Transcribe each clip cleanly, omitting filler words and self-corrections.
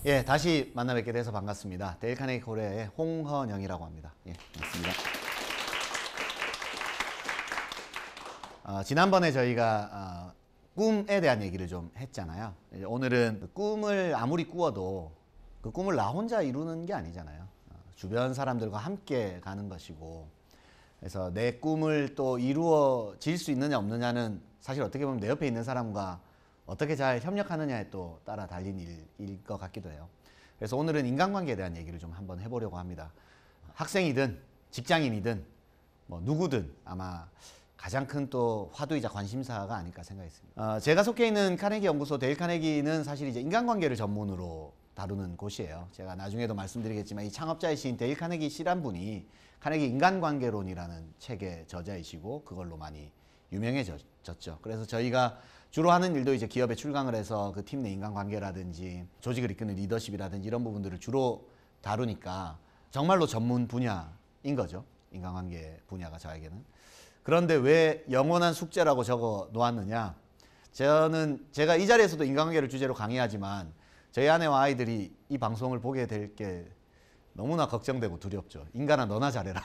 예, 다시 만나 뵙게 돼서 반갑습니다. 데일 카네기 코리아의 홍헌영이라고 합니다. 예, 반갑습니다. 지난번에 저희가 꿈에 대한 얘기를 좀 했잖아요. 오늘은 그 꿈을 아무리 꾸어도 그 꿈을 나 혼자 이루는 게 아니잖아요. 주변 사람들과 함께 가는 것이고, 그래서 내 꿈을 또 이루어질 수 있느냐 없느냐는 사실 어떻게 보면 내 옆에 있는 사람과 어떻게 잘 협력하느냐에 또 따라 달린 일일 것 같기도 해요. 그래서 오늘은 인간관계에 대한 얘기를 좀 한번 해보려고 합니다. 학생이든 직장인이든 뭐 누구든 아마 가장 큰 또 화두이자 관심사가 아닐까 생각했습니다. 제가 속해 있는 카네기 연구소 데일 카네기는 사실 이제 인간관계를 전문으로 다루는 곳이에요. 제가 나중에도 말씀드리겠지만 이 창업자이신 데일 카네기 씨란 분이 카네기 인간관계론이라는 책의 저자이시고 그걸로 많이 유명해졌죠. 그래서 저희가 주로 하는 일도 이제 기업에 출강을 해서 그 팀 내 인간관계라든지 조직을 이끄는 리더십이라든지 이런 부분들을 주로 다루니까 정말로 전문 분야인 거죠. 인간관계 분야가 저에게는. 그런데 왜 영원한 숙제라고 적어 놓았느냐? 제가 이 자리에서도 인간관계를 주제로 강의하지만 저희 아내와 아이들이 이 방송을 보게 될 게 너무나 걱정되고 두렵죠. 인간아 너나 잘해라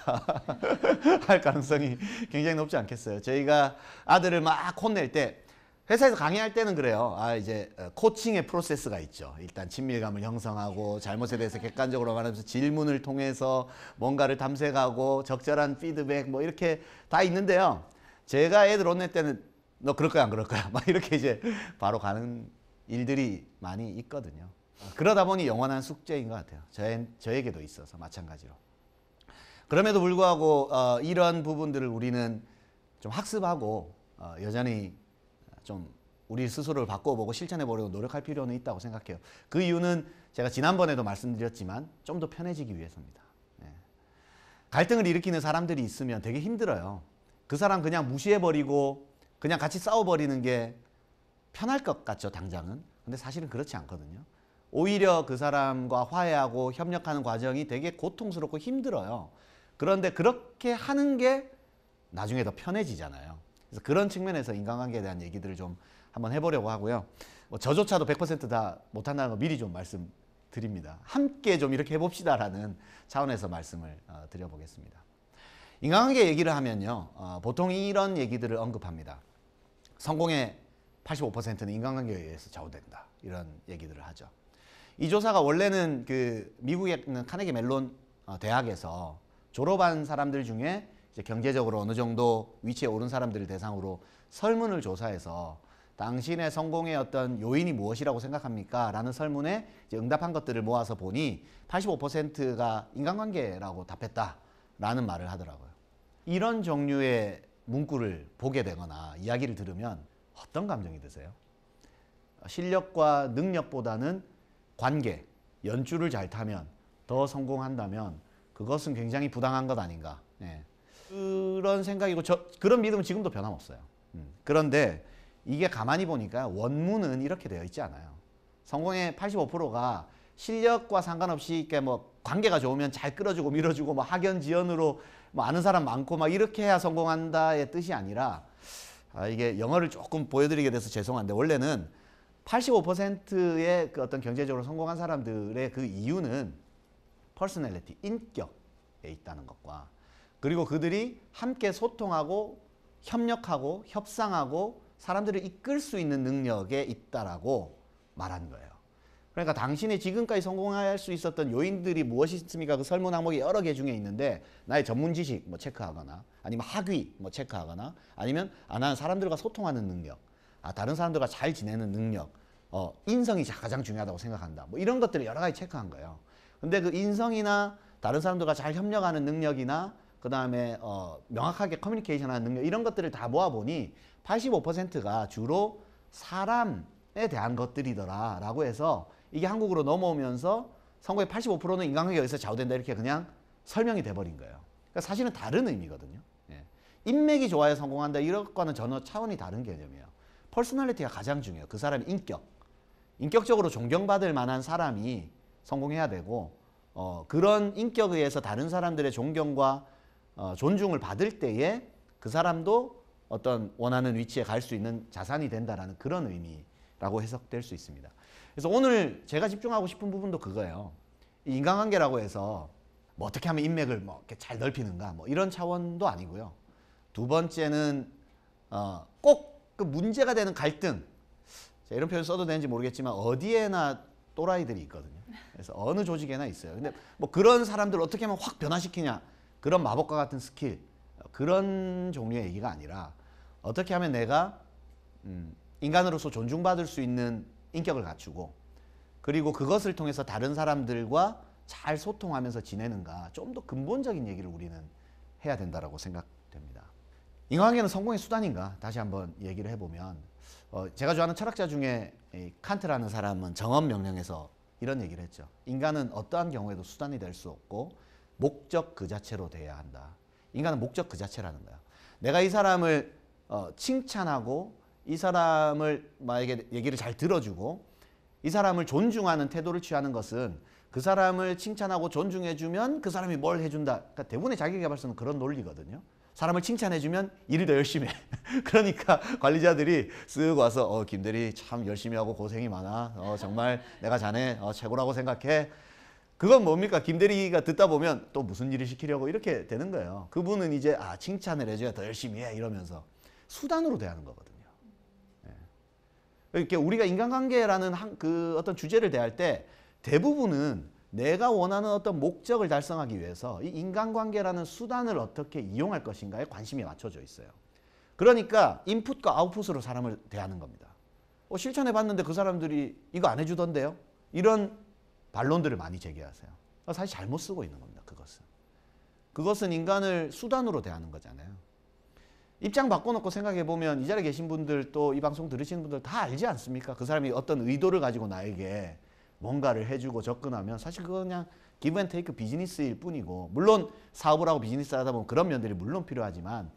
할 가능성이 굉장히 높지 않겠어요. 저희가 아들을 막 혼낼 때 회사에서 강의할 때는 그래요. 이제 코칭의 프로세스가 있죠. 일단 친밀감을 형성하고 잘못에 대해서 객관적으로 말하면서 질문을 통해서 뭔가를 탐색하고 적절한 피드백 뭐 이렇게 다 있는데요. 제가 애들 혼낼 때는 너 그럴 거야 안 그럴 거야 막 이렇게 이제 바로 가는 일들이 많이 있거든요. 그러다 보니 영원한 숙제인 것 같아요. 저에게도 있어서 마찬가지로. 그럼에도 불구하고 이런 부분들을 우리는 좀 학습하고 여전히 좀 우리 스스로를 바꿔보고 실천해보려고 노력할 필요는 있다고 생각해요. 그 이유는 제가 지난번에도 말씀드렸지만 좀 더 편해지기 위해서입니다. 갈등을 일으키는 사람들이 있으면 되게 힘들어요. 그 사람 그냥 무시해버리고 그냥 같이 싸워버리는 게 편할 것 같죠, 당장은. 근데 사실은 그렇지 않거든요. 오히려 그 사람과 화해하고 협력하는 과정이 되게 고통스럽고 힘들어요. 그런데 그렇게 하는 게 나중에 더 편해지잖아요. 그래서 그런 측면에서 인간관계에 대한 얘기들을 좀 한번 해보려고 하고요. 저조차도 100% 다 못한다는 거 미리 좀 말씀드립니다. 함께 좀 이렇게 해봅시다라는 차원에서 말씀을 드려보겠습니다. 인간관계 얘기를 하면요. 보통 이런 얘기들을 언급합니다. 성공의 85%는 인간관계에 의해서 좌우된다. 이런 얘기들을 하죠. 이 조사가 원래는 그 미국에 있는 카네기 멜론 대학에서 졸업한 사람들 중에 이제 경제적으로 어느 정도 위치에 오른 사람들을 대상으로 설문을 조사해서 당신의 성공의 어떤 요인이 무엇이라고 생각합니까? 라는 설문에 이제 응답한 것들을 모아서 보니 85%가 인간관계라고 답했다라는 말을 하더라고요. 이런 종류의 문구를 보게 되거나 이야기를 들으면 어떤 감정이 드세요? 실력과 능력보다는 관계, 연줄을 잘 타면 더 성공한다면 그것은 굉장히 부당한 것 아닌가. 그런 생각이고 그런 믿음은 지금도 변함없어요. 그런데 이게 가만히 보니까 원문은 이렇게 되어 있지 않아요. 성공의 85%가 실력과 상관없이 뭐 관계가 좋으면 잘 끌어주고 밀어주고 뭐 학연 지연으로 뭐 아는 사람 많고 막 이렇게 해야 성공한다의 뜻이 아니라 이게 영어를 조금 보여드리게 돼서 죄송한데 원래는 85%의 그 어떤 경제적으로 성공한 사람들의 그 이유는 퍼스널리티, 인격에 있다는 것과 그리고 그들이 함께 소통하고 협력하고 협상하고 사람들을 이끌 수 있는 능력에 있다라고 말한 거예요. 그러니까 당신이 지금까지 성공할 수 있었던 요인들이 무엇이 있습니까? 그 설문 항목이 여러 개 중에 있는데 나의 전문 지식 뭐 체크하거나 아니면 학위 뭐 체크하거나 아니면 나는 사람들과 소통하는 능력, 다른 사람들과 잘 지내는 능력, 인성이 가장 중요하다고 생각한다. 뭐 이런 것들을 여러 가지 체크한 거예요. 근데 그 인성이나 다른 사람들과 잘 협력하는 능력이나 그 다음에 명확하게 커뮤니케이션하는 능력 이런 것들을 다 모아보니 85%가 주로 사람에 대한 것들이더라 라고 해서 이게 한국으로 넘어오면서 성공의 85%는 인간관계에 의해서 좌우된다 이렇게 그냥 설명이 돼버린 거예요. 그러니까 사실은 다른 의미거든요. 인맥이 좋아야 성공한다 이것과는 전혀 차원이 다른 개념이에요. 퍼스널리티가 가장 중요해요. 그 사람의 인격적으로 존경받을 만한 사람이 성공해야 되고 그런 인격에 의해서 다른 사람들의 존경과 존중을 받을 때에 그 사람도 어떤 원하는 위치에 갈 수 있는 자산이 된다라는 그런 의미인 라고 해석될 수 있습니다. 그래서 오늘 제가 집중하고 싶은 부분도 그거예요. 이 인간관계라고 해서 뭐 어떻게 하면 인맥을 뭐 이렇게 잘 넓히는가 뭐 이런 차원도 아니고요. 두 번째는 꼭 그 문제가 되는 갈등, 이런 표현 써도 되는지 모르겠지만 어디에나 또라이들이 있거든요. 그래서 어느 조직에나 있어요. 근데 뭐 그런 사람들을 어떻게 하면 확 변화시키냐, 그런 마법과 같은 스킬, 그런 종류의 얘기가 아니라 어떻게 하면 내가 인간으로서 존중받을 수 있는 인격을 갖추고, 그리고 그것을 통해서 다른 사람들과 잘 소통하면서 지내는가, 좀 더 근본적인 얘기를 우리는 해야 된다고 생각됩니다. 인간관계는 성공의 수단인가? 다시 한번 얘기를 해보면, 제가 좋아하는 철학자 중에 칸트라는 사람은 정언명령에서 이런 얘기를 했죠. 인간은 어떠한 경우에도 수단이 될 수 없고 목적 그 자체로 돼야 한다. 인간은 목적 그 자체라는 거야. 내가 이 사람을 칭찬하고 이 사람을 만약에 얘기를 잘 들어주고 이 사람을 존중하는 태도를 취하는 것은 그 사람을 칭찬하고 존중해주면 그 사람이 뭘 해준다. 그러니까 대부분의 자기계발서는 그런 논리거든요. 사람을 칭찬해주면 일을 더 열심히 해. 그러니까 관리자들이 쓱 와서 김대리 참 열심히 하고 고생이 많아. 정말 내가 자네 최고라고 생각해. 그건 뭡니까? 김대리가 듣다 보면 또 무슨 일을 시키려고 이렇게 되는 거예요. 그분은 이제 칭찬을 해줘야 더 열심히 해 이러면서 수단으로 대하는 거거든요. 이렇게 우리가 인간관계라는 그 어떤 주제를 대할 때 대부분은 내가 원하는 어떤 목적을 달성하기 위해서 이 인간관계라는 수단을 어떻게 이용할 것인가에 관심이 맞춰져 있어요. 그러니까 인풋과 아웃풋으로 사람을 대하는 겁니다. 실천해 봤는데 그 사람들이 이거 안 해주던데요? 이런 반론들을 많이 제기하세요. 사실 잘못 쓰고 있는 겁니다. 그것은 인간을 수단으로 대하는 거잖아요. 입장 바꿔놓고 생각해 보면 이 자리에 계신 분들, 또 이 방송 들으시는 분들 다 알지 않습니까? 그 사람이 어떤 의도를 가지고 나에게 뭔가를 해주고 접근하면 사실 그건 그냥 기브 앤 테이크 비즈니스일 뿐이고, 물론 사업을 하고 비즈니스 하다 보면 그런 면들이 물론 필요하지만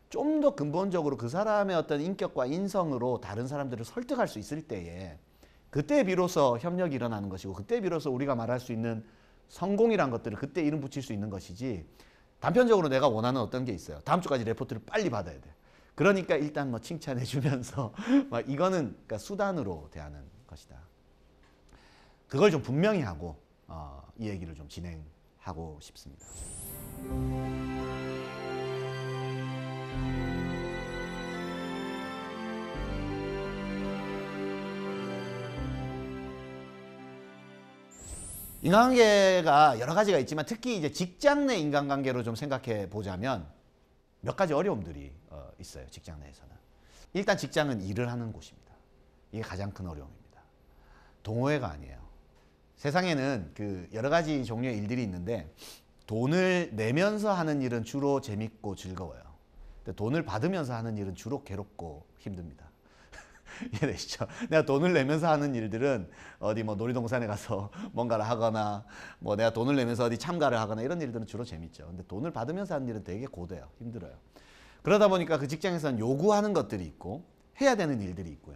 좀 더 근본적으로 그 사람의 어떤 인격과 인성으로 다른 사람들을 설득할 수 있을 때에, 그때 비로소 협력이 일어나는 것이고, 그때 비로소 우리가 말할 수 있는 성공이란 것들을 그때 이름 붙일 수 있는 것이지, 단편적으로 내가 원하는 어떤 게 있어요. 다음 주까지 레포트를 빨리 받아야 돼. 그러니까 일단 뭐 칭찬해 주면서 막 이거는 그러니까 수단으로 대하는 것이다. 그걸 좀 분명히 하고 이 얘기를 좀 진행하고 싶습니다. 인간관계가 여러 가지가 있지만 특히 이제 직장 내 인간관계로 좀 생각해 보자면 몇 가지 어려움들이 있어요. 직장 내에서는. 일단 직장은 일을 하는 곳입니다. 이게 가장 큰 어려움입니다. 동호회가 아니에요. 세상에는 그 여러 가지 종류의 일들이 있는데 돈을 내면서 하는 일은 주로 재밌고 즐거워요. 근데 돈을 받으면서 하는 일은 주로 괴롭고 힘듭니다. 이해되시죠? 내가 돈을 내면서 하는 일들은 어디 뭐 놀이동산에 가서 뭔가를 하거나 뭐 내가 돈을 내면서 어디 참가를 하거나 이런 일들은 주로 재밌죠. 근데 돈을 받으면서 하는 일은 되게 고돼요. 힘들어요. 그러다 보니까 그 직장에서는 요구하는 것들이 있고 해야 되는 일들이 있고요.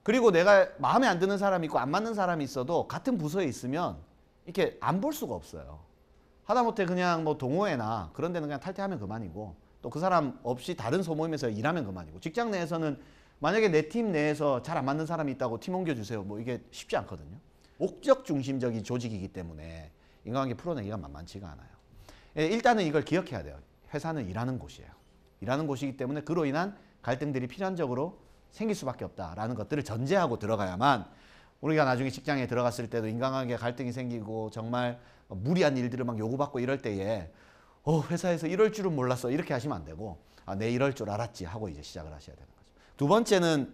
그리고 내가 마음에 안 드는 사람이 있고 안 맞는 사람이 있어도 같은 부서에 있으면 이렇게 안 볼 수가 없어요. 하다못해 그냥 뭐 동호회나 그런 데는 그냥 탈퇴하면 그만이고, 또 그 사람 없이 다른 소모임에서 일하면 그만이고, 직장 내에서는 만약에 내 팀 내에서 잘 안 맞는 사람이 있다고 팀 옮겨주세요. 뭐 이게 쉽지 않거든요. 목적 중심적인 조직이기 때문에 인간관계 풀어내기가 만만치가 않아요. 일단은 이걸 기억해야 돼요. 회사는 일하는 곳이에요. 일하는 곳이기 때문에 그로 인한 갈등들이 필연적으로 생길 수밖에 없다라는 것들을 전제하고 들어가야만 우리가 나중에 직장에 들어갔을 때도 인간관계 갈등이 생기고 정말 무리한 일들을 막 요구받고 이럴 때에 회사에서 이럴 줄은 몰랐어 이렇게 하시면 안 되고, 내 이럴 줄 알았지 하고 이제 시작을 하셔야 되는 거죠. 두 번째는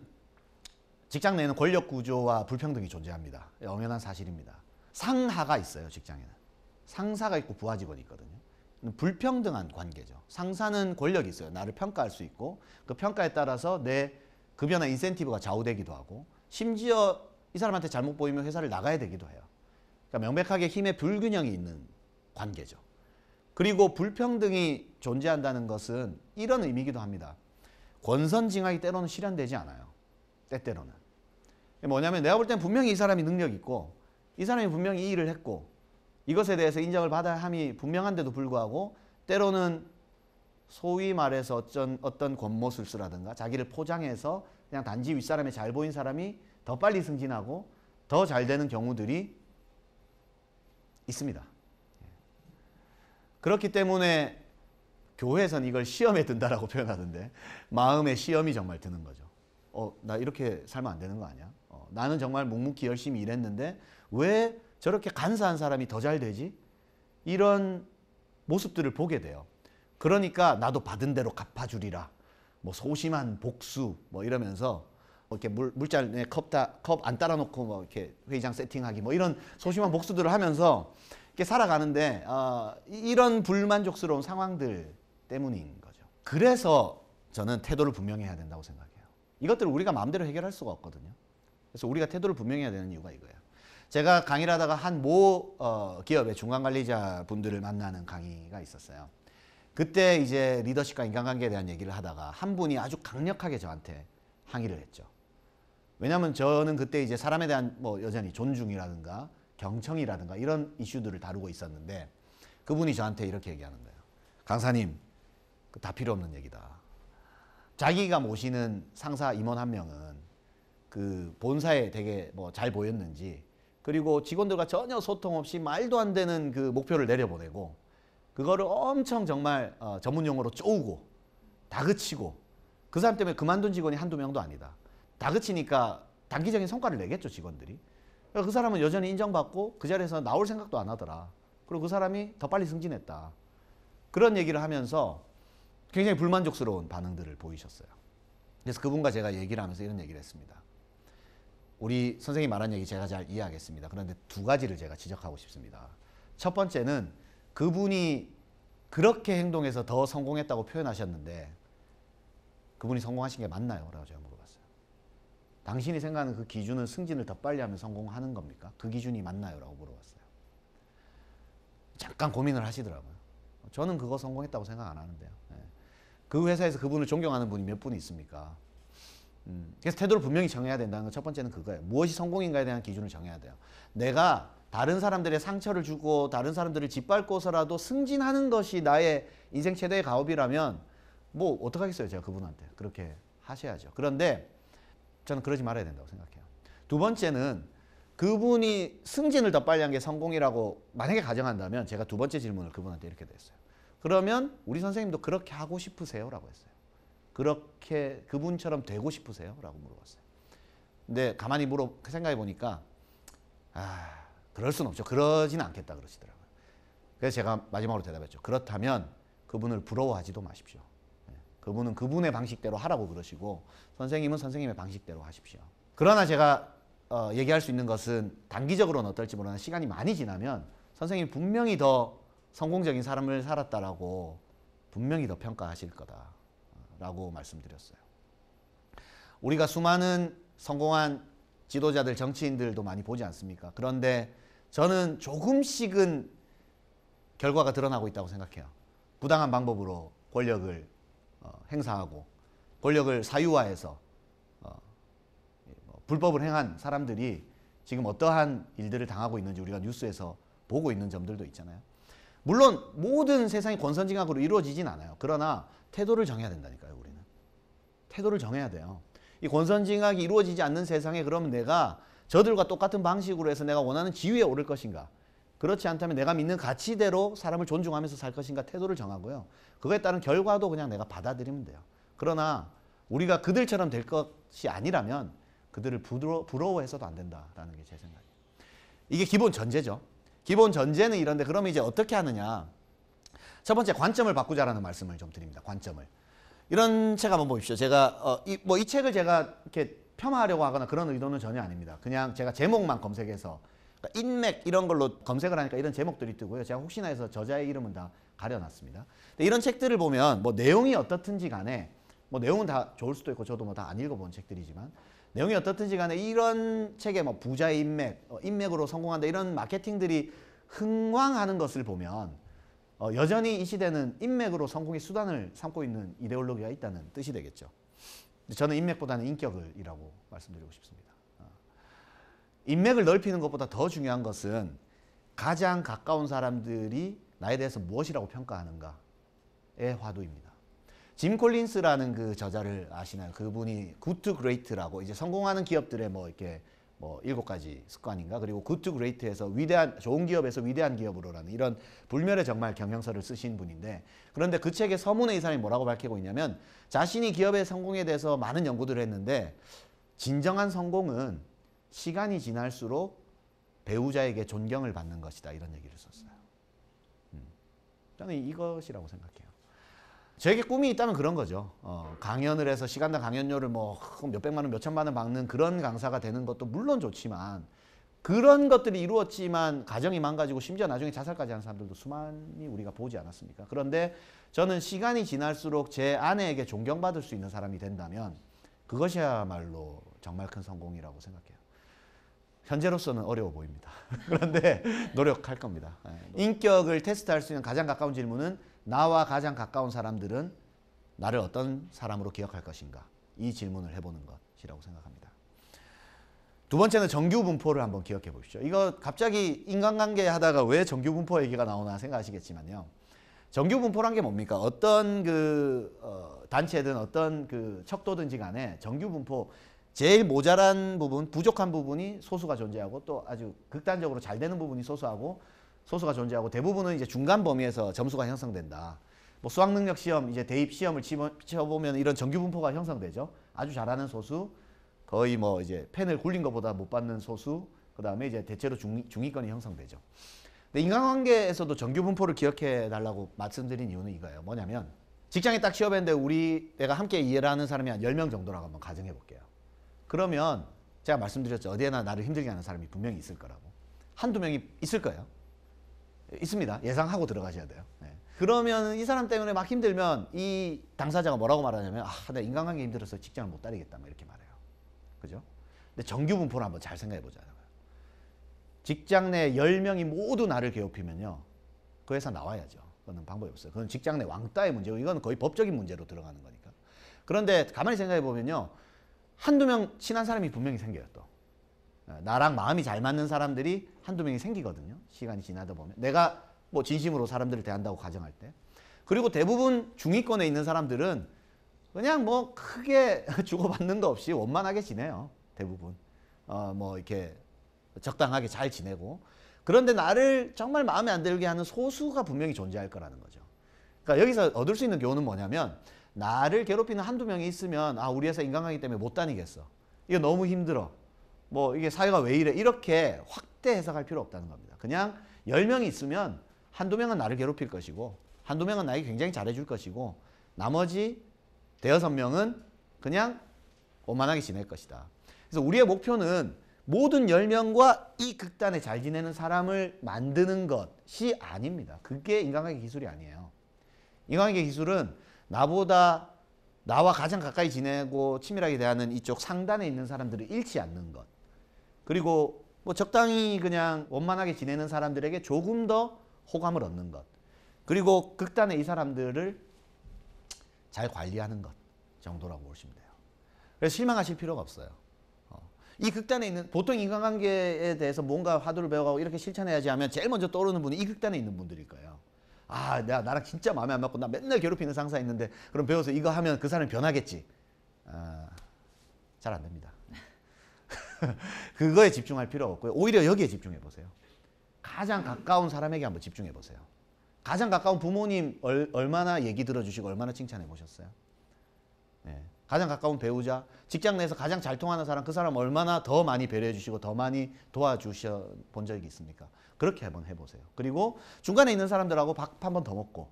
직장 내에는 권력 구조와 불평등이 존재합니다. 엄연한 사실입니다. 상하가 있어요. 직장에는 상사가 있고 부하 직원이 있거든요. 불평등한 관계죠. 상사는 권력이 있어요. 나를 평가할 수 있고 그 평가에 따라서 내 급여나 인센티브가 좌우되기도 하고, 심지어 이 사람한테 잘못 보이면 회사를 나가야 되기도 해요. 그러니까 명백하게 힘의 불균형이 있는 관계죠. 그리고 불평등이 존재한다는 것은 이런 의미이기도 합니다. 권선징악이 때로는 실현되지 않아요. 때때로는. 뭐냐면 내가 볼 땐 분명히 이 사람이 능력이 있고 이 사람이 분명히 이 일을 했고 이것에 대해서 인정을 받아야 함이 분명한데도 불구하고 때로는 소위 말해서 어떤 권모술수라든가 자기를 포장해서 그냥 단지 윗사람이 잘 보인 사람이 더 빨리 승진하고 더 잘 되는 경우들이 있습니다. 그렇기 때문에 교회에서는 이걸 시험에 든다라고 표현하던데 마음의 시험이 정말 드는 거죠. 나 이렇게 살면 안 되는 거 아니야? 나는 정말 묵묵히 열심히 일했는데 왜 저렇게 간사한 사람이 더 잘 되지? 이런 모습들을 보게 돼요. 그러니까 나도 받은 대로 갚아주리라. 뭐 소심한 복수 뭐 이러면서 이렇게 물잔에 컵 안 따라놓고 뭐 이렇게 회의장 세팅하기 뭐 이런 소심한 복수들을 하면서 이렇게 살아가는데 이런 불만족스러운 상황들 때문인 거죠. 그래서 저는 태도를 분명히 해야 된다고 생각해요. 이것들을 우리가 마음대로 해결할 수가 없거든요. 그래서 우리가 태도를 분명히 해야 되는 이유가 이거예요. 제가 강의를 하다가 한 모 기업의 중간관리자 분들을 만나는 강의가 있었어요. 그때 이제 리더십과 인간관계에 대한 얘기를 하다가 한 분이 아주 강력하게 저한테 항의를 했죠. 왜냐하면 저는 그때 이제 사람에 대한 뭐 여전히 존중이라든가 경청이라든가 이런 이슈들을 다루고 있었는데 그분이 저한테 이렇게 얘기하는 거예요. 강사님, 다 필요 없는 얘기다. 자기가 모시는 상사 임원 한 명은 그 본사에 되게 뭐 잘 보였는지 그리고 직원들과 전혀 소통 없이 말도 안 되는 그 목표를 내려보내고 그거를 엄청 정말 전문 용어로 쪼우고 다그치고 그 사람 때문에 그만둔 직원이 한두 명도 아니다. 다그치니까 단기적인 성과를 내겠죠, 직원들이. 그 사람은 여전히 인정받고 그 자리에서 나올 생각도 안 하더라. 그리고 그 사람이 더 빨리 승진했다. 그런 얘기를 하면서 굉장히 불만족스러운 반응들을 보이셨어요. 그래서 그분과 제가 얘기를 하면서 이런 얘기를 했습니다. 우리 선생님이 말한 얘기 제가 잘 이해하겠습니다. 그런데 두 가지를 제가 지적하고 싶습니다. 첫 번째는 그분이 그렇게 행동해서 더 성공했다고 표현하셨는데 그분이 성공하신 게 맞나요? 라고 제가 물어봤어요. 당신이 생각하는 그 기준은 승진을 더 빨리 하면 성공하는 겁니까? 그 기준이 맞나요? 라고 물어봤어요. 잠깐 고민을 하시더라고요. 저는 그거 성공했다고 생각 안 하는데요. 그 회사에서 그분을 존경하는 분이 몇 분이 있습니까? 그래서 태도를 분명히 정해야 된다는 건 첫 번째는 그거예요. 무엇이 성공인가에 대한 기준을 정해야 돼요. 내가 다른 사람들의 상처를 주고 다른 사람들을 짓밟고서라도 승진하는 것이 나의 인생 최대의 가업이라면 뭐 어떡하겠어요, 제가 그분한테. 그렇게 하셔야죠. 그런데 저는 그러지 말아야 된다고 생각해요. 두 번째는 그분이 승진을 더 빨리 한 게 성공이라고 만약에 가정한다면 제가 두 번째 질문을 그분한테 이렇게 했어요. 그러면 우리 선생님도 그렇게 하고 싶으세요? 라고 했어요. 그렇게 그분처럼 되고 싶으세요? 라고 물어봤어요. 근데 가만히 생각해 보니까 그럴 순 없죠. 그러지는 않겠다 그러시더라고요. 그래서 제가 마지막으로 대답했죠. 그렇다면 그분을 부러워하지도 마십시오. 그분은 그분의 방식대로 하라고 그러시고 선생님은 선생님의 방식대로 하십시오. 그러나 제가 얘기할 수 있는 것은 단기적으로는 어떨지 모르나 시간이 많이 지나면 선생님이 분명히 더 성공적인 삶을 살았다라고 분명히 더 평가하실 거다라고 말씀드렸어요. 우리가 수많은 성공한 지도자들, 정치인들도 많이 보지 않습니까? 그런데 저는 조금씩은 결과가 드러나고 있다고 생각해요. 부당한 방법으로 권력을 행사하고 권력을 사유화해서 불법을 행한 사람들이 지금 어떠한 일들을 당하고 있는지 우리가 뉴스에서 보고 있는 점들도 있잖아요. 물론 모든 세상이 권선징악으로 이루어지진 않아요. 그러나 태도를 정해야 된다니까요. 우리는 태도를 정해야 돼요. 이 권선징악이 이루어지지 않는 세상에 그러면 내가 저들과 똑같은 방식으로 해서 내가 원하는 지위에 오를 것인가, 그렇지 않다면 내가 믿는 가치대로 사람을 존중하면서 살 것인가, 태도를 정하고요. 그거에 따른 결과도 그냥 내가 받아들이면 돼요. 그러나 우리가 그들처럼 될 것이 아니라면 그들을 부러워해서도 안 된다라는 게 제 생각이에요. 이게 기본 전제죠. 기본 전제는 이런데 그러면 이제 어떻게 하느냐. 첫 번째, 관점을 바꾸자라는 말씀을 좀 드립니다. 관점을. 이런 책 한번 보십시오. 제가 이 책을 제가 이렇게 폄하하려고 하거나 그런 의도는 전혀 아닙니다. 그냥 제가 제목만 검색해서 그러니까 인맥 이런 걸로 검색을 하니까 이런 제목들이 뜨고요. 제가 혹시나 해서 저자의 이름은 다 가려놨습니다. 근데 이런 책들을 보면 뭐 내용이 어떻든지 간에 뭐 내용은 다 좋을 수도 있고 저도 뭐 다 안 읽어본 책들이지만 내용이 어떻든지 간에 이런 책에 뭐 부자의 인맥, 인맥으로 성공한다 이런 마케팅들이 흥왕하는 것을 보면 여전히 이 시대는 인맥으로 성공의 수단을 삼고 있는 이데올로기가 있다는 뜻이 되겠죠. 저는 인맥보다는 인격이라고 말씀드리고 싶습니다. 인맥을 넓히는 것보다 더 중요한 것은 가장 가까운 사람들이 나에 대해서 무엇이라고 평가하는가의 화두입니다. 짐 콜린스라는 그 저자를 아시나요? 그분이 굿 투 그레이트라고 이제 성공하는 기업들의 뭐 이렇게 뭐 7가지 습관인가 그리고 굿 투 그레이트에서 위대한 좋은 기업에서 위대한 기업으로라는 이런 불멸의 정말 경영서를 쓰신 분인데 그런데 그 책의 서문에 이 사람이 뭐라고 밝히고 있냐면 자신이 기업의 성공에 대해서 많은 연구들을 했는데 진정한 성공은 시간이 지날수록 배우자에게 존경을 받는 것이다 이런 얘기를 썼어요. 저는 이것이라고 생각해요. 저에게 꿈이 있다면 그런 거죠. 강연을 해서 시간당 강연료를 뭐 몇백만 원, 몇천만 원 받는 그런 강사가 되는 것도 물론 좋지만 그런 것들이 이루어지만 가정이 망가지고 심지어 나중에 자살까지 하는 사람들도 수많이 우리가 보지 않았습니까? 그런데 저는 시간이 지날수록 제 아내에게 존경받을 수 있는 사람이 된다면 그것이야말로 정말 큰 성공이라고 생각해요. 현재로서는 어려워 보입니다. 그런데 노력할 겁니다. 인격을 테스트할 수 있는 가장 가까운 질문은 나와 가장 가까운 사람들은 나를 어떤 사람으로 기억할 것인가? 이 질문을 해보는 것이라고 생각합니다. 두 번째는 정규분포를 한번 기억해 보십시오. 이거 갑자기 인간관계 하다가 왜 정규분포 얘기가 나오나 생각하시겠지만요. 정규분포란 게 뭡니까? 어떤 단체든 어떤 척도든지 간에 정규분포 제일 모자란 부분, 부족한 부분이 소수가 존재하고 또 아주 극단적으로 잘 되는 부분이 소수가 존재하고 대부분은 이제 중간 범위에서 점수가 형성된다. 뭐 수학능력 시험, 이제 대입 시험을 쳐보면 이런 정규분포가 형성되죠. 아주 잘하는 소수, 거의 뭐 이제 펜을 굴린 것보다 못 받는 소수, 그 다음에 이제 대체로 중위권이 형성되죠. 근데 인간관계에서도 정규분포를 기억해 달라고 말씀드린 이유는 이거예요. 뭐냐면 직장에 딱 취업했는데 내가 함께 일을 하는 사람이 한 10명 정도라고 한번 가정해 볼게요. 그러면 제가 말씀드렸죠. 어디에나 나를 힘들게 하는 사람이 분명히 있을 거라고. 한두 명이 있을 거예요. 있습니다. 예상하고 들어가셔야 돼요. 네. 그러면 이 사람 때문에 막 힘들면 이 당사자가 뭐라고 말하냐면 내가 인간관계 힘들어서 직장을 못 다니겠다 이렇게 말해요. 그죠? 근데 정규분포를 한번 잘 생각해 보자고요. 직장 내 10명이 모두 나를 괴롭히면요. 그 회사 나와야죠. 그거는 방법이 없어요. 그건 직장 내 왕따의 문제고 이건 거의 법적인 문제로 들어가는 거니까. 그런데 가만히 생각해 보면요. 한두 명 친한 사람이 분명히 생겨요. 또 나랑 마음이 잘 맞는 사람들이 한두 명이 생기거든요. 시간이 지나다 보면 내가 뭐 진심으로 사람들을 대한다고 가정할 때. 그리고 대부분 중위권에 있는 사람들은 그냥 뭐 크게 주고받는 거 없이 원만하게 지내요. 대부분 뭐 이렇게 적당하게 잘 지내고. 그런데 나를 정말 마음에 안 들게 하는 소수가 분명히 존재할 거라는 거죠. 그러니까 여기서 얻을 수 있는 교훈은 뭐냐면 나를 괴롭히는 한두 명이 있으면 우리 회사 인간관계 때문에 못 다니겠어. 이거 너무 힘들어. 뭐 이게 사회가 왜 이래. 이렇게 확대 해석할 필요 없다는 겁니다. 그냥 10명이 있으면 한두 명은 나를 괴롭힐 것이고 한두 명은 나에게 굉장히 잘해줄 것이고 나머지 대여섯 명은 그냥 원만하게 지낼 것이다. 그래서 우리의 목표는 모든 10명과 이 극단에 잘 지내는 사람을 만드는 것이 아닙니다. 그게 인간관계 기술이 아니에요. 인간관계 기술은 나와 가장 가까이 지내고 친밀하게 대하는 이쪽 상단에 있는 사람들을 잃지 않는 것. 그리고 뭐 적당히 그냥 원만하게 지내는 사람들에게 조금 더 호감을 얻는 것. 그리고 극단의 이 사람들을 잘 관리하는 것 정도라고 보시면 돼요. 그래서 실망하실 필요가 없어요. 이 극단에 있는 보통 인간관계에 대해서 뭔가 화두를 배워가고 이렇게 실천해야지 하면 제일 먼저 떠오르는 분이 이 극단에 있는 분들일 거예요. 내가 나랑 진짜 마음에 안 맞고 나 맨날 괴롭히는 상사 있는데 그럼 배워서 이거 하면 그 사람이 변하겠지. 잘 안 됩니다. 그거에 집중할 필요가 없고요. 오히려 여기에 집중해 보세요. 가장 가까운 사람에게 한번 집중해 보세요. 가장 가까운 부모님 얼마나 얘기 들어주시고 얼마나 칭찬해 보셨어요? 네. 가장 가까운 배우자, 직장 내에서 가장 잘 통하는 사람, 그 사람 얼마나 더 많이 배려해 주시고 더 많이 도와주셔 본 적이 있습니까? 그렇게 한번 해보세요. 그리고 중간에 있는 사람들하고 밥 한 번 더 먹고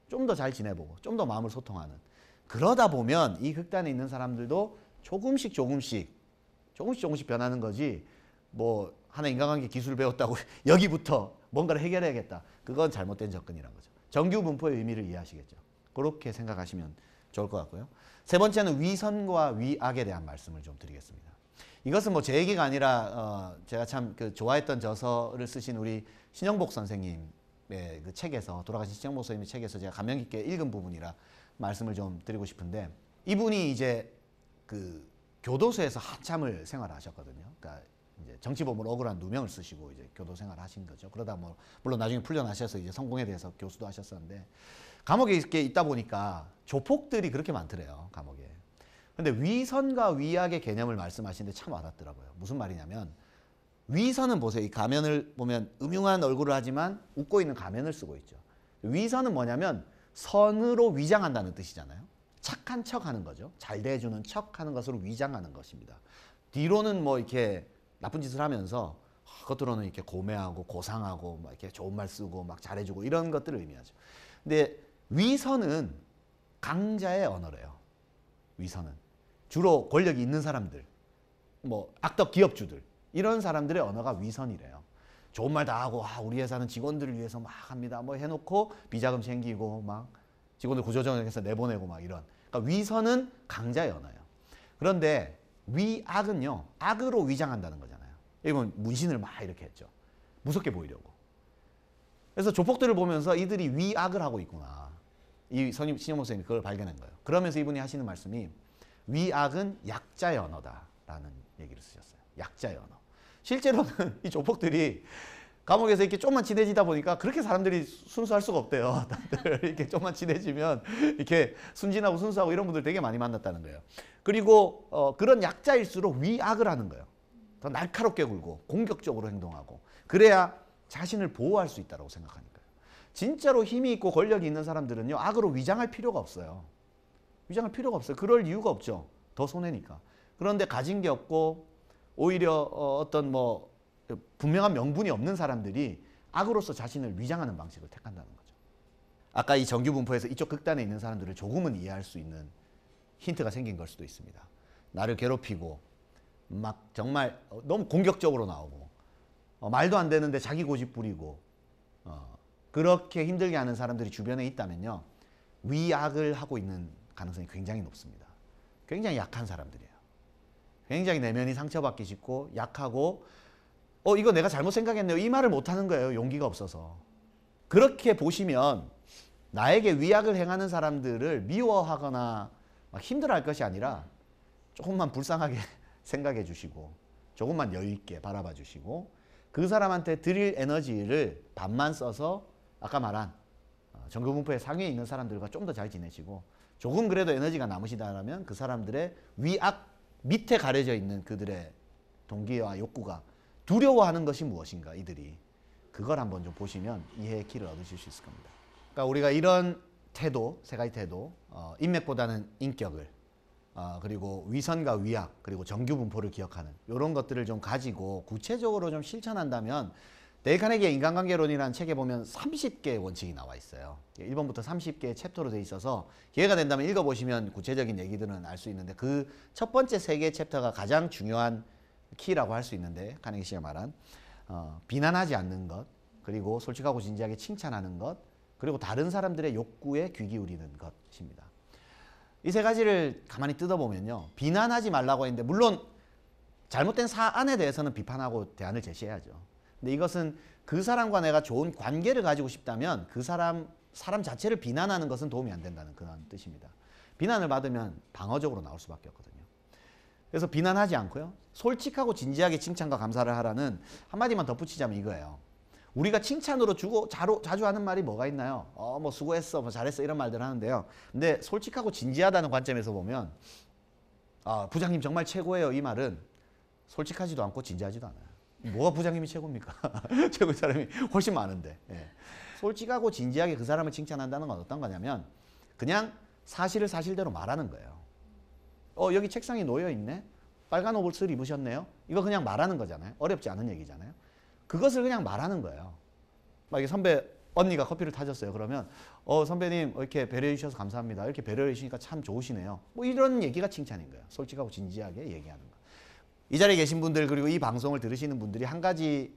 좀 더 잘 지내보고 좀 더 마음을 소통하는. 그러다 보면 이 극단에 있는 사람들도 조금씩 변하는 거지. 뭐 하나 인간관계 기술 배웠다고 여기부터 뭔가를 해결해야겠다. 그건 잘못된 접근이란 거죠. 정규분포의 의미를 이해하시겠죠. 그렇게 생각하시면 좋을 것 같고요. 세 번째는 위선과 위악에 대한 말씀을 좀 드리겠습니다. 이것은 뭐 제 얘기가 아니라 제가 참 좋아했던 저서를 쓰신 우리 신영복 선생님의 그 책에서 돌아가신 신영복 선생님의 책에서 제가 감명 깊게 읽은 부분이라 말씀을 좀 드리고 싶은데 이분이 이제 교도소에서 한참을 생활하셨거든요. 그러니까 이제 정치범으로 억울한 누명을 쓰시고 이제 교도 생활을 하신 거죠. 그러다 뭐 물론 나중에 풀려나셔서 이제 성공에 대해서 교수도 하셨었는데 감옥에 이렇게 있다 보니까 조폭들이 그렇게 많더래요, 감옥에. 근데 위선과 위악의 개념을 말씀하시는데 참 와닿더라고요. 무슨 말이냐면 위선은 보세요. 이 가면을 보면 음흉한 얼굴을 하지만 웃고 있는 가면을 쓰고 있죠. 위선은 뭐냐면 선으로 위장한다는 뜻이잖아요. 착한 척 하는 거죠. 잘 대해주는 척 하는 것으로 위장하는 것입니다. 뒤로는 뭐 이렇게 나쁜 짓을 하면서 겉으로는 이렇게 고매하고 고상하고 막 이렇게 좋은 말 쓰고 막 잘해주고 이런 것들을 의미하죠. 근데 위선은 강자의 언어래요. 위선은 주로 권력이 있는 사람들, 뭐 악덕 기업주들 이런 사람들의 언어가 위선이래요. 좋은 말 다 하고 우리 회사는 직원들을 위해서 막 합니다. 뭐 해놓고 비자금 챙기고 막 직원들 구조조정해서 내보내고 막 이런. 그러니까 위선은 강자의 언어예요. 그런데 위악은요, 악으로 위장한다는 거잖아요. 이건 문신을 막 이렇게 했죠. 무섭게 보이려고. 그래서 조폭들을 보면서 이들이 위악을 하고 있구나. 이 신영목 선생님이 그걸 발견한 거예요. 그러면서 이분이 하시는 말씀이 위악은 약자의 언어다라는 얘기를 쓰셨어요. 약자의 언어. 실제로는 이 조폭들이 감옥에서 이렇게 좀만 친해지다 보니까 그렇게 사람들이 순수할 수가 없대요. 다들 이렇게 좀만 친해지면 이렇게 순진하고 순수하고 이런 분들 되게 많이 만났다는 거예요. 그리고 그런 약자일수록 위악을 하는 거예요. 더 날카롭게 굴고 공격적으로 행동하고 그래야 자신을 보호할 수 있다고 생각하니까요. 진짜로 힘이 있고 권력이 있는 사람들은요, 악으로 위장할 필요가 없어요. 위장할 필요가 없어요. 그럴 이유가 없죠. 더 손해니까. 그런데 가진 게 없고 오히려 어떤 뭐 분명한 명분이 없는 사람들이 악으로서 자신을 위장하는 방식을 택한다는 거죠. 아까 이 정규 분포에서 이쪽 극단에 있는 사람들을 조금은 이해할 수 있는 힌트가 생긴 걸 수도 있습니다. 나를 괴롭히고 막 정말 너무 공격적으로 나오고 말도 안 되는데 자기 고집 부리고 그렇게 힘들게 하는 사람들이 주변에 있다면요, 위악을 하고 있는 가능성이 굉장히 높습니다. 굉장히 약한 사람들이에요. 굉장히 내면이 상처받기 쉽고 약하고 이거 내가 잘못 생각했네요. 이 말을 못하는 거예요. 용기가 없어서. 그렇게 보시면 나에게 위약을 행하는 사람들을 미워하거나 막 힘들어할 것이 아니라 조금만 불쌍하게 생각해 주시고 조금만 여유 있게 바라봐 주시고 그 사람한테 드릴 에너지를 반만 써서 아까 말한 정규분포의 상위에 있는 사람들과 좀 더 잘 지내시고 조금 그래도 에너지가 남으시다면 그 사람들의 위악 밑에 가려져 있는 그들의 동기와 욕구가 두려워하는 것이 무엇인가, 이들이 그걸 한번 좀 보시면 이해의 키를 얻으실 수 있을 겁니다. 그러니까 우리가 이런 태도, 세 가지 태도, 인맥보다는 인격을, 그리고 위선과 위악, 그리고 정규 분포를 기억하는 이런 것들을 좀 가지고 구체적으로 좀 실천한다면, 데일 카네기의 인간관계론이라는 책에 보면 30개의 원칙이 나와 있어요. 1번부터 30개의 챕터로 되어 있어서 기회가 된다면 읽어보시면 구체적인 얘기들은 알 수 있는데, 그 첫 번째 3개의 챕터가 가장 중요한 키라고 할 수 있는데, 카네기 씨가 말한 비난하지 않는 것, 그리고 솔직하고 진지하게 칭찬하는 것, 그리고 다른 사람들의 욕구에 귀 기울이는 것입니다. 이 세 가지를 가만히 뜯어보면요, 비난하지 말라고 했는데 물론 잘못된 사안에 대해서는 비판하고 대안을 제시해야죠. 근데 이것은 그 사람과 내가 좋은 관계를 가지고 싶다면 그 사람 자체를 비난하는 것은 도움이 안 된다는 그런 뜻입니다. 비난을 받으면 방어적으로 나올 수밖에 없거든요. 그래서 비난하지 않고요, 솔직하고 진지하게 칭찬과 감사를 하라는 한마디만 덧붙이자면 이거예요. 우리가 칭찬으로 주고 자주 하는 말이 뭐가 있나요? 뭐 수고했어, 뭐 잘했어, 이런 말들 하는데요. 근데 솔직하고 진지하다는 관점에서 보면 부장님 정말 최고예요, 이 말은 솔직하지도 않고 진지하지도 않아요. 뭐가 부장님이 최고입니까? 최고의 사람이 훨씬 많은데. 예. 솔직하고 진지하게 그 사람을 칭찬한다는 건 어떤 거냐면 그냥 사실을 사실대로 말하는 거예요. 여기 책상이 놓여있네? 빨간 옷을 입으셨네요? 이거 그냥 말하는 거잖아요. 어렵지 않은 얘기잖아요. 그것을 그냥 말하는 거예요. 막 이게 언니가 커피를 타줬어요. 그러면 선배님 이렇게 배려해 주셔서 감사합니다. 이렇게 배려해 주시니까 참 좋으시네요. 뭐 이런 얘기가 칭찬인 거예요. 솔직하고 진지하게 얘기하는 거. 이 자리에 계신 분들, 그리고 이 방송을 들으시는 분들이 한 가지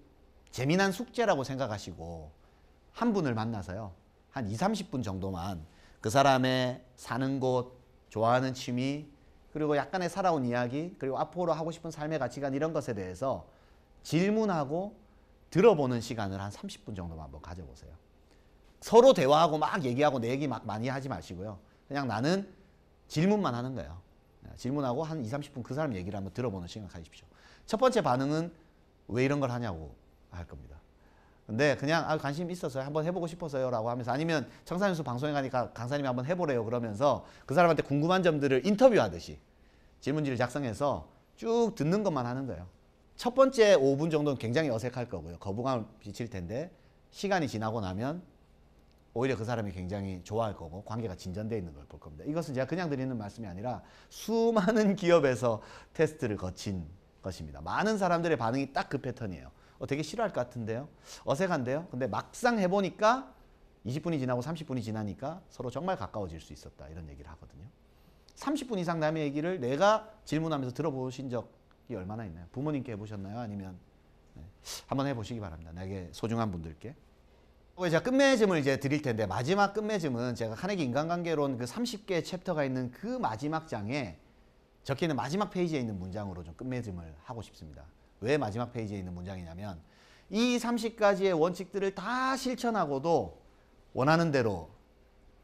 재미난 숙제라고 생각하시고 한 분을 만나서요, 한 20-30분 정도만 그 사람의 사는 곳, 좋아하는 취미, 그리고 약간의 살아온 이야기, 그리고 앞으로 하고 싶은 삶의 가치관, 이런 것에 대해서 질문하고 들어보는 시간을 한 30분 정도만 한번 가져보세요. 서로 대화하고 막 얘기하고 내 얘기 막 많이 하지 마시고요. 그냥 나는 질문만 하는 거예요. 질문하고 한 20-30분 그 사람 얘기를 한번 들어보는 시간 가지십시오. 첫 번째 반응은 왜 이런 걸 하냐고 할 겁니다. 근데 그냥 관심 있어서요. 한번 해보고 싶어서요 라고 하면서, 아니면 청산유수 방송에 가니까 강사님이 한번 해보래요 그러면서 그 사람한테 궁금한 점들을 인터뷰하듯이 질문지를 작성해서 쭉 듣는 것만 하는 거예요. 첫 번째 5분 정도는 굉장히 어색할 거고요. 거부감을 비칠 텐데 시간이 지나고 나면 오히려 그 사람이 굉장히 좋아할 거고 관계가 진전되어 있는 걸 볼 겁니다. 이것은 제가 그냥 드리는 말씀이 아니라 수많은 기업에서 테스트를 거친 것입니다. 많은 사람들의 반응이 딱 그 패턴이에요. 되게 싫어할 것 같은데요? 어색한데요? 근데 막상 해보니까 20분이 지나고 30분이 지나니까 서로 정말 가까워질 수 있었다. 이런 얘기를 하거든요. 30분 이상 남의 얘기를 내가 질문하면서 들어보신 적이 얼마나 있나요? 부모님께 해보셨나요? 아니면 한번 해보시기 바랍니다. 나에게 소중한 분들께. 제가 끝맺음을 이제 드릴 텐데, 마지막 끝맺음은 제가 카네기 인간관계론 그 30개 챕터가 있는 그 마지막 장에 적혀있는 마지막 페이지에 있는 문장으로 좀 끝맺음을 하고 싶습니다. 왜 마지막 페이지에 있는 문장이냐면, 이 30가지의 원칙들을 다 실천하고도 원하는 대로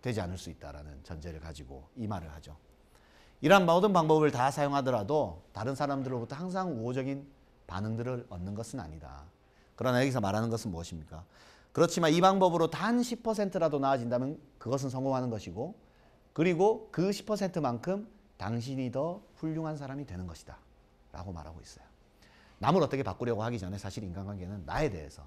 되지 않을 수 있다는 전제를 가지고 이 말을 하죠. 이러한 모든 방법을 다 사용하더라도 다른 사람들로부터 항상 우호적인 반응들을 얻는 것은 아니다. 그러나 여기서 말하는 것은 무엇입니까? 그렇지만 이 방법으로 단 10%라도 나아진다면 그것은 성공하는 것이고, 그리고 그 10%만큼 당신이 더 훌륭한 사람이 되는 것이다 라고 말하고 있어요. 남을 어떻게 바꾸려고 하기 전에 사실 인간관계는 나에 대해서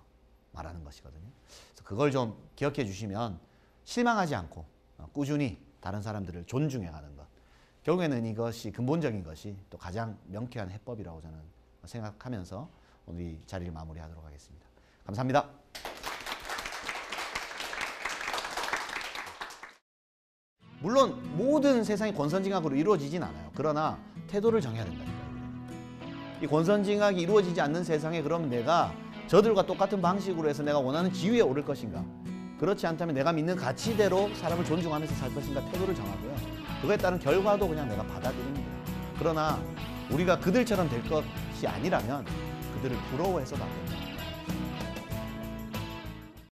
말하는 것이거든요. 그래서 그걸 좀 기억해 주시면 실망하지 않고 꾸준히 다른 사람들을 존중해가는 것, 결국에는 이것이 근본적인 것이 또 가장 명쾌한 해법이라고 저는 생각하면서 오늘 이 자리를 마무리하도록 하겠습니다. 감사합니다. 물론 모든 세상이 권선징악으로 이루어지진 않아요. 그러나 태도를 정해야 된다니까요. 이 권선징악이 이루어지지 않는 세상에 그럼 내가 저들과 똑같은 방식으로 해서 내가 원하는 지위에 오를 것인가? 그렇지 않다면 내가 믿는 가치대로 사람을 존중하면서 살 것인가? 태도를 정하고요. 그거에 따른 결과도 그냥 내가 받아들입니다. 그러나 우리가 그들처럼 될 것이 아니라면 그들을 부러워해서도 안 됩니다.